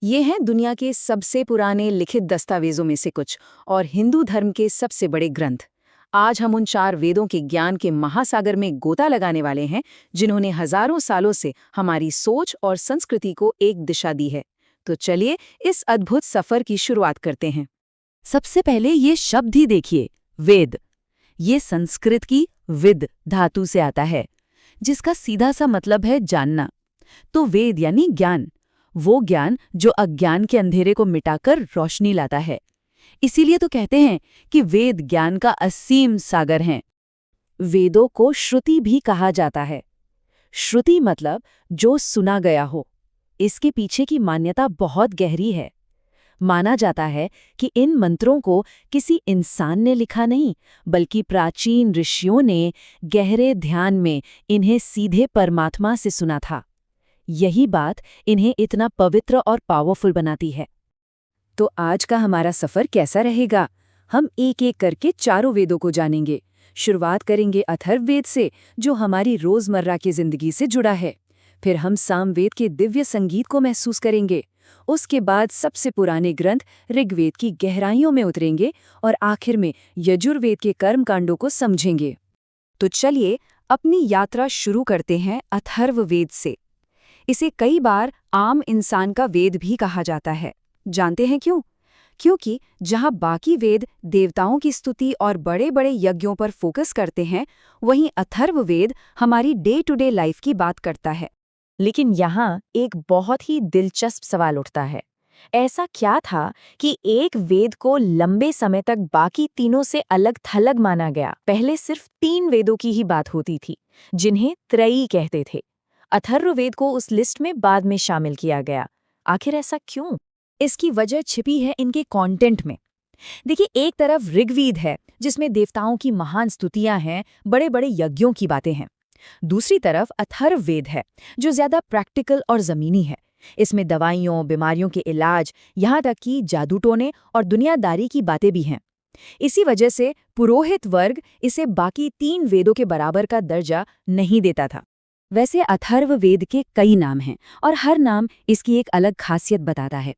ये हैं दुनिया के सबसे पुराने लिखित दस्तावेजों में से कुछ और हिंदू धर्म के सबसे बड़े ग्रंथ। आज हम उन 4 वेदों के ज्ञान के महासागर में गोता लगाने वाले हैं, जिन्होंने हजारों सालों से हमारी सोच और संस्कृति को एक दिशा दी है। तो चलिए इस अद्भुत सफर की शुरुआत करते हैं। सबसे पहले ये शब्द ही देखिए, वेद। ये संस्कृत की विद धातु से आता है, जिसका सीधा सा मतलब है जानना। तो वेद यानी ज्ञान, वो ज्ञान जो अज्ञान के अंधेरे को मिटाकर रोशनी लाता है। इसीलिए तो कहते हैं कि वेद ज्ञान का असीम सागर हैं। वेदों को श्रुति भी कहा जाता है। श्रुति मतलब जो सुना गया हो। इसके पीछे की मान्यता बहुत गहरी है। माना जाता है कि इन मंत्रों को किसी इंसान ने लिखा नहीं, बल्कि प्राचीन ऋषियों ने गहरे ध्यान में इन्हें सीधे परमात्मा से सुना था। यही बात इन्हें इतना पवित्र और पावरफुल बनाती है। तो आज का हमारा सफर कैसा रहेगा? हम एक एक करके 4 वेदों को जानेंगे। शुरुआत करेंगे अथर्ववेद से, जो हमारी रोजमर्रा की जिंदगी से जुड़ा है। फिर हम सामवेद के दिव्य संगीत को महसूस करेंगे। उसके बाद सबसे पुराने ग्रंथ ऋग्वेद की गहराइयों में उतरेंगे और आखिर में यजुर्वेद के कर्मकांडों को समझेंगे। तो चलिए अपनी यात्रा शुरू करते हैं अथर्ववेद से। इसे कई बार आम इंसान का वेद भी कहा जाता है। जानते हैं क्यों? क्योंकि जहां बाकी वेद देवताओं की स्तुति और बड़े बड़े यज्ञों पर फोकस करते हैं, वहीं अथर्ववेद हमारी डे टू डे लाइफ की बात करता है। लेकिन यहाँ एक बहुत ही दिलचस्प सवाल उठता है। ऐसा क्या था कि एक वेद को लंबे समय तक बाकी तीनों से अलग थलग माना गया? पहले सिर्फ 3 वेदों की ही बात होती थी, जिन्हें त्रयी कहते थे। अथर्ववेद को उस लिस्ट में बाद में शामिल किया गया। आखिर ऐसा क्यों? इसकी वजह छिपी है इनके कंटेंट में। देखिए, एक तरफ ऋग्वेद है, जिसमें देवताओं की महान स्तुतियां हैं, बड़े बड़े यज्ञों की बातें हैं। दूसरी तरफ अथर्ववेद है, जो ज्यादा प्रैक्टिकल और जमीनी है। इसमें दवाइयों, बीमारियों के इलाज, यहाँ तक कि जादू टोने और दुनियादारी की बातें भी हैं। इसी वजह से पुरोहित वर्ग इसे बाकी 3 वेदों के बराबर का दर्जा नहीं देता था। वैसे अथर्ववेद के कई नाम हैं और हर नाम इसकी एक अलग खासियत बताता है।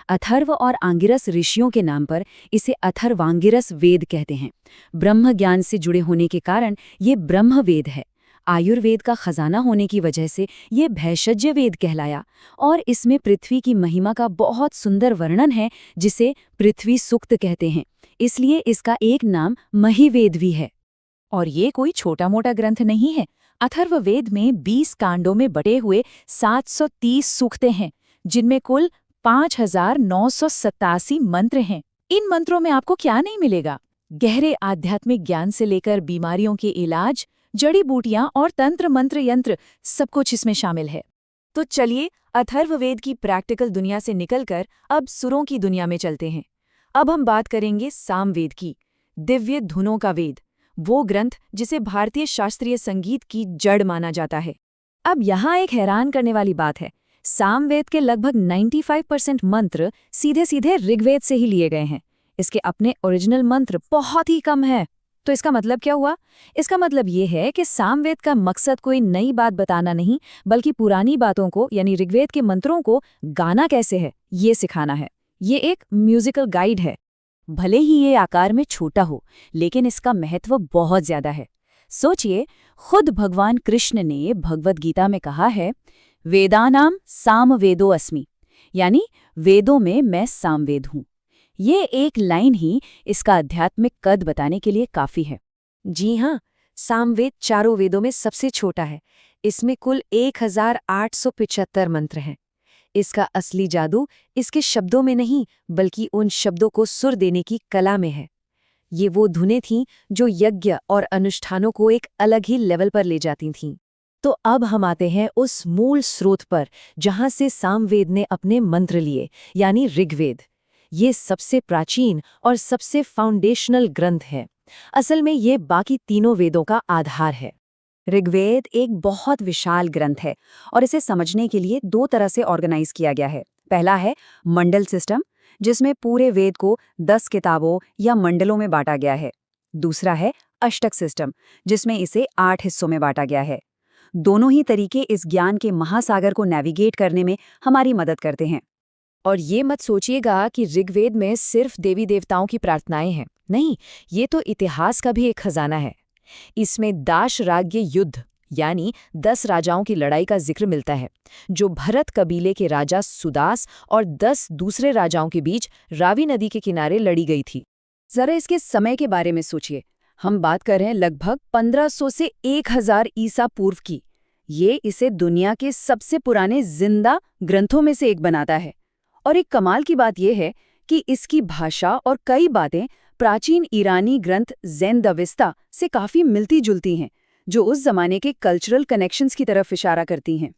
अथर्व और आंगिरस ऋषियों के नाम पर इसे अथर्वांगिरस वेद कहते हैं। ब्रह्म ज्ञान से जुड़े होने के कारण ये ब्रह्म वेद है। आयुर्वेद का खजाना होने की वजह से ये भैषज्य वेद कहलाया और इसमें पृथ्वी की महिमा का बहुत सुंदर वर्णन है, जिसे पृथ्वी सूक्त कहते हैं। इसलिए इसका एक नाम महिवेद भी है। और ये कोई छोटा मोटा ग्रंथ नहीं है। अथर्ववेद में 20 कांडों में बटे हुए 730 सूक्तें हैं, जिनमें कुल 5987 मंत्र हैं। इन मंत्रों में आपको क्या नहीं मिलेगा? गहरे आध्यात्मिक ज्ञान से लेकर बीमारियों के इलाज, जड़ी बूटियां और तंत्र मंत्र यंत्र, सब कुछ इसमें शामिल है। तो चलिए अथर्ववेद की प्रैक्टिकल दुनिया से निकलकर अब सुरों की दुनिया में चलते हैं। अब हम बात करेंगे सामवेद की, दिव्य धुनों का वेद, वो ग्रंथ जिसे भारतीय शास्त्रीय संगीत की जड़ माना जाता है। अब यहाँ एक हैरान करने वाली बात है। सामवेद के लगभग 95% मंत्र सीधे सीधे ऋग्वेद से ही लिए गए हैं। इसके अपने ओरिजिनल मंत्र बहुत ही कम है। तो इसका मतलब क्या हुआ? इसका मतलब ये है कि सामवेद का मकसद कोई नई बात बताना नहीं, बल्कि पुरानी बातों को यानी ऋग्वेद के मंत्रों को गाना कैसे है, ये सिखाना है। ये एक म्यूजिकल गाइड है। भले ही ये आकार में छोटा हो, लेकिन इसका महत्व बहुत ज्यादा है। सोचिए, खुद भगवान कृष्ण ने भगवद गीता में कहा है, वेदानाम सामवेदो अस्मि, यानी वेदों में मैं सामवेद हूँ। ये एक लाइन ही इसका आध्यात्मिक कद बताने के लिए काफी है। जी हाँ, सामवेद 4 वेदों में सबसे छोटा है। इसमें कुल 1875 मंत्र हैं। इसका असली जादू इसके शब्दों में नहीं, बल्कि उन शब्दों को सुर देने की कला में है। ये वो धुनें थीं जो यज्ञ और अनुष्ठानों को एक अलग ही लेवल पर ले जाती थीं। तो अब हम आते हैं उस मूल स्रोत पर, जहां से सामवेद ने अपने मंत्र लिए, यानी ऋग्वेद। ये सबसे प्राचीन और सबसे फाउंडेशनल ग्रंथ है। असल में ये बाकी तीनों वेदों का आधार है। ऋग्वेद एक बहुत विशाल ग्रंथ है और इसे समझने के लिए 2 तरह से ऑर्गेनाइज किया गया है। पहला है मंडल सिस्टम, जिसमें पूरे वेद को 10 किताबों या मंडलों में बांटा गया है। दूसरा है अष्टक सिस्टम, जिसमें इसे 8 हिस्सों में बांटा गया है। दोनों ही तरीके इस ज्ञान के महासागर को नेविगेट करने में हमारी मदद करते हैं। और ये मत सोचिएगा कि ऋग्वेद में सिर्फ देवी देवताओं की प्रार्थनाएं हैं। नहीं, ये तो इतिहास का भी एक खजाना है। इसमें दाशराज्य युद्ध यानी 10 राजाओं की लड़ाई का जिक्र मिलता है, जो भरत कबीले के राजा सुदास और 10 दूसरे राजाओं के बीच रावी नदी के किनारे लड़ी गई थी। जरा इसके समय के बारे में सोचिए। हम बात कर रहे हैं लगभग 1500 से 1000 ईसा पूर्व की। ये इसे दुनिया के सबसे पुराने जिंदा ग्रंथों में से एक बनाता है। और एक कमाल की बात यह है कि इसकी भाषा और कई बातें प्राचीन ईरानी ग्रंथ ज़ेंद-अविस्ता से काफी मिलती-जुलती हैं, जो उस जमाने के कल्चरल कनेक्शंस की तरफ इशारा करती हैं।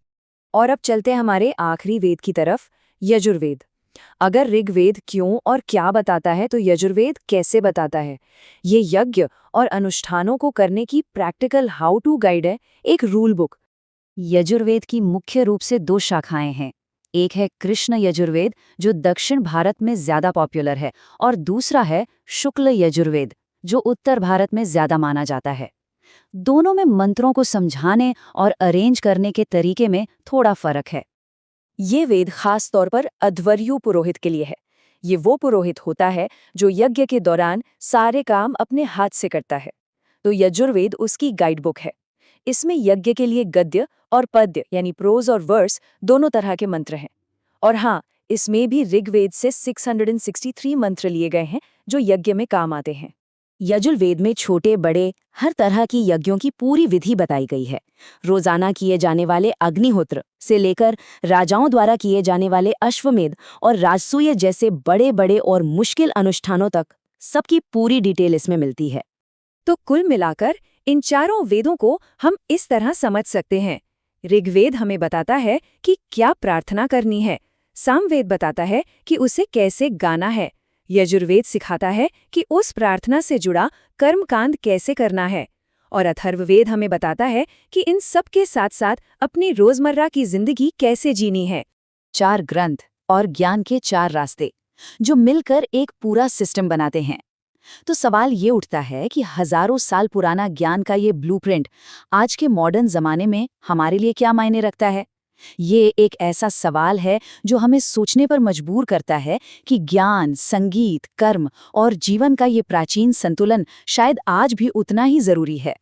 और अब चलते हैं हमारे आखिरी वेद की तरफ, यजुर्वेद। अगर ऋग्वेद क्यों और क्या बताता है, तो यजुर्वेद कैसे बताता है। ये यज्ञ और अनुष्ठानों को करने की प्रैक्टिकल हाउ टू गाइड है, एक रूल बुक। यजुर्वेद की मुख्य रूप से 2 शाखाएं हैं। एक है कृष्ण यजुर्वेद, जो दक्षिण भारत में ज्यादा पॉपुलर है, और दूसरा है शुक्ल यजुर्वेद, जो उत्तर भारत में ज्यादा माना जाता है। दोनों में मंत्रों को समझाने और अरेंज करने के तरीके में थोड़ा फर्क है। ये वेद खास तौर पर अध्वर्यु पुरोहित के लिए है। ये वो पुरोहित होता है जो यज्ञ के दौरान सारे काम अपने हाथ से करता है। तो यजुर्वेद उसकी गाइड बुक है। इसमें यज्ञ के लिए गद्य और पद्य यानी प्रोज और वर्स दोनों तरह के मंत्र हैं। और हाँ, इसमें भी ऋग्वेद से 663 मंत्र लिए गए हैं जो यज्ञ में काम आते हैं। यजुर्वेद में छोटे बड़े हर तरह की यज्ञों की पूरी विधि बताई गई है। रोजाना किए जाने वाले अग्निहोत्र से लेकर राजाओं द्वारा किए जाने वाले अश्वमेध और राजसूय जैसे बड़े बड़े और मुश्किल अनुष्ठानों तक सबकी पूरी डिटेल इसमें मिलती है। तो कुल मिलाकर इन चारों वेदों को हम इस तरह समझ सकते हैं। ऋग्वेद हमें बताता है कि क्या प्रार्थना करनी है, सामवेद बताता है कि उसे कैसे गाना है, यजुर्वेद सिखाता है कि उस प्रार्थना से जुड़ा कर्मकांड कैसे करना है, और अथर्ववेद हमें बताता है कि इन सब के साथ साथ अपनी रोजमर्रा की जिंदगी कैसे जीनी है। 4 ग्रंथ और ज्ञान के 4 रास्ते जो मिलकर एक पूरा सिस्टम बनाते हैं। तो सवाल ये उठता है कि हजारों साल पुराना ज्ञान का ये ब्लूप्रिंट आज के मॉडर्न जमाने में हमारे लिए क्या मायने रखता है। ये एक ऐसा सवाल है जो हमें सोचने पर मजबूर करता है कि ज्ञान, संगीत, कर्म और जीवन का ये प्राचीन संतुलन शायद आज भी उतना ही जरूरी है।